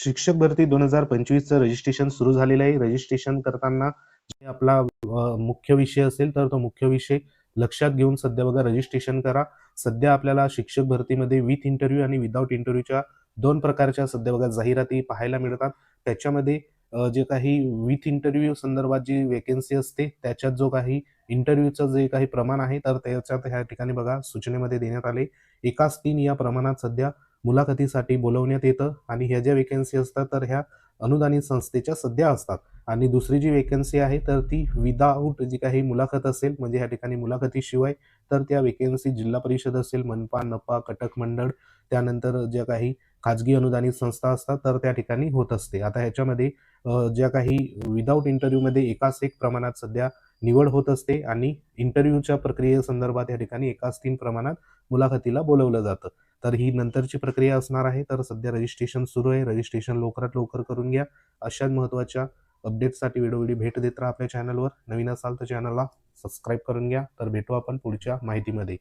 शिक्षक भरती 2025चं रजिस्ट्रेशन सुरू झालेलं आहे. रजिस्ट्रेशन करताना जे आपला मुख्य विषय असेल तर तो मुख्य विषय लक्षात घेऊन सध्या बघा रजिस्ट्रेशन करा. सध्या आपल्याला शिक्षक भरतीमध्ये विथ इंटरव्ह्यू आणि विदाऊट इंटरव्ह्यूच्या 2 प्रकारच्या सध्या बघा जाहिराती पाहायला मिळतात. त्याच्यामध्ये जे काही विथ इंटरव्ह्यू संदर्भात जी वेकेन्सी असते त्याच्यात जो काही इंटरव्ह्यूचं जे काही प्रमाण आहे तर त्याच्यात ह्या ठिकाणी बघा सूचनेमध्ये देण्यात आले 1:3 या प्रमाणात सध्या मुलाखतीसाठी बोलवण्यात येतं आणि ह्या ज्या वेकेन्सी असतात तर ह्या अनुदानित संस्थेच्या सध्या असतात. आणि दुसरी जी वेकेन्सी आहे तर ती विदाऊट जी काही मुलाखत असेल म्हणजे ह्या ठिकाणी मुलाखतीशिवाय तर त्या वेकेन्सी जिल्हा परिषद असेल, मनपा, नपा, कटक मंडळ त्यानंतर ज्या काही खाजगी अनुदानित संस्था असतात तर त्या ठिकाणी होत असते. आता ह्याच्यामध्ये ज्या काही विदाऊट इंटरव्ह्यूमध्ये एकास एक प्रमाणात सध्या निवड होत असते आणि इंटरव्ह्यूच्या प्रक्रियेसंदर्भात या ठिकाणी 1:3 प्रमाणात मुलाखतीला बोलवलं जातं. तर ही नंतरची प्रक्रिया असणार आहे. तर सध्या रजिस्ट्रेशन सुरू आहे. रजिस्ट्रेशन लवकरात लवकर करून घ्या. अशाच महत्त्वाच्या अपडेट्ससाठी वेळोवेळी भेट देत राहा आपल्या चॅनलवर. नवीन असाल तर चॅनलला सबस्क्राईब करून घ्या. तर भेटू आपण पुढच्या माहितीमध्ये.